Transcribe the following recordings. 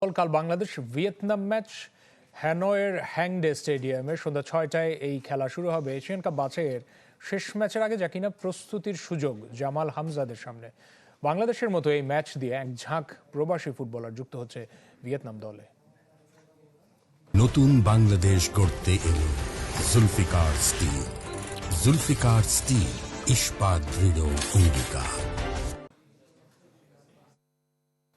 কাল Bangladesh Vietnam match হ্যানয়ের হ্যাংডে স্টেডিয়ামে সন্ধ্যা 6টায় এই খেলা শুরু হবে এশিয়ান কাপ বাছাইয়ের শেষ ম্যাচের আগে, যা কিনা প্রস্তুতির সুযোগ জামাল হামজাদের সামনে। বাংলাদেশের মতো এই ম্যাচ দিয়ে এক ঝাঁক প্রবাসী ফুটবলার যুক্ত হচ্ছে ভিয়েতনাম দলে। নতুন বাংলাদেশ গড়তে এলো জুলফিকার স্টিল। জুলফিকার স্টিল, ইস্পাত দৃঢ় অঙ্গীকার।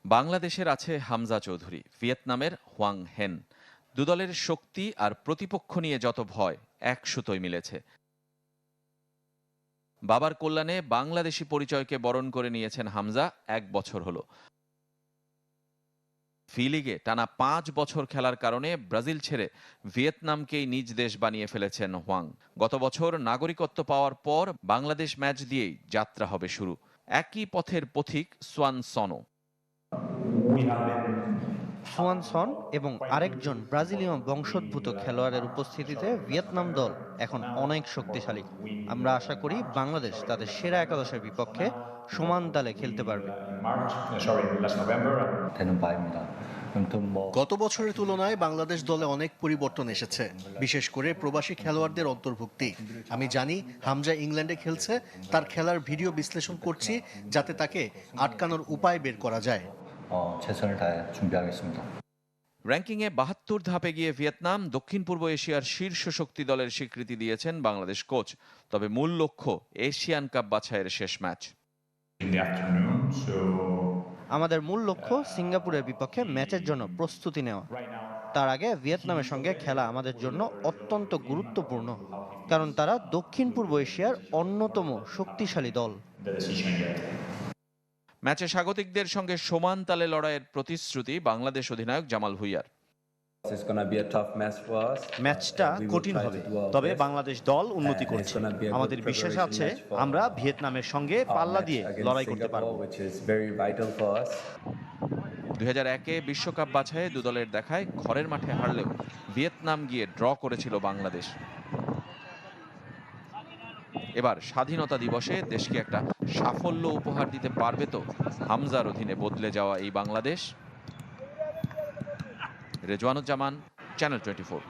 বাংলাদেশের আছে হামজা চৌধুরী, ভিয়েতনামের হোয়াং হেন। দুদলের শক্তি আর প্রতিপক্ষ নিয়ে যত ভয় এক সুতোয় মিলেছে। বাবার কল্যাণে বাংলাদেশি পরিচয়কে বরণ করে নিয়েছেন হামজা। 1 বছর হলো। ফি লিগে টানা 5 বছর খেলার কারণে ব্রাজিল ছেড়ে ভিয়েতনামকেই নিজ দেশ বানিয়ে ফেলেছেন হোয়াং। গত বছর নাগরিকত্ব পাওয়ার পর বাংলাদেশ ম্যাচ দিয়েই যাত্রা হবে শুরু। একই পথের পথিক সোয়ান সনও। সোয়ানসন এবং আরেকজন ব্রাজিলীয় বংশোদ্ভূত খেলোয়াড়ের উপস্থিতিতে ভিয়েতনাম দল এখন অনেক শক্তিশালী। আমরা আশা করি বাংলাদেশ তাদের সেরা একাদশের বিপক্ষে সমান তালে খেলতে পারবে। গত বছরের তুলনায় বাংলাদেশ দলে অনেক পরিবর্তন এসেছে, বিশেষ করে প্রবাসী খেলোয়াড়দের অন্তর্ভুক্তি। আমি জানি হামজা ইংল্যান্ডে খেলছে, তার খেলার ভিডিও বিশ্লেষণ করছি যাতে তাকে আটকানোর উপায় বের করা যায়। র্যাঙ্কিংয়ে 72 ধাপে গিয়ে ভিয়েতনাম দক্ষিণ পূর্ব এশিয়ার শীর্ষ শক্তি দলের স্বীকৃতি দিয়েছেন বাংলাদেশ কোচ। তবে মূল লক্ষ্য এশিয়ান কাপ বাছাইয়ের শেষ ম্যাচ। আমাদের মূল লক্ষ্য সিঙ্গাপুরের বিপক্ষে ম্যাচের জন্য প্রস্তুতি নেওয়া। তার আগে ভিয়েতনামের সঙ্গে খেলা আমাদের জন্য অত্যন্ত গুরুত্বপূর্ণ, কারণ তারা দক্ষিণ পূর্ব এশিয়ার অন্যতম শক্তিশালী দল। ম্যাচে স্বাগতিকদের সঙ্গে সমান তালে লড়াইয়ের প্রতিশ্রুতি বাংলাদেশ অধিনায়ক জামাল ভুঁইয়ার। ম্যাচটা কঠিন হবে, তবে বাংলাদেশ দল উন্নতি করছে। আমাদের বিশ্বাস আছে আমরা ভিয়েতনামের সঙ্গে পাল্লা দিয়ে লড়াই করতে পারব। 2001-এ বিশ্বকাপ বাছাইয়ে দুদলের দেখায় ঘরের মাঠে হারলেও ভিয়েতনাম গিয়ে ড্র করেছিল বাংলাদেশ। এবার স্বাধীনতা দিবসে দেশকে একটা সাফল্য উপহার দিতে পারবে তো হামজার অধীনে বদলে যাওয়া এই বাংলাদেশ। রেজওয়ানুজ্জামান, চ্যানেল 24।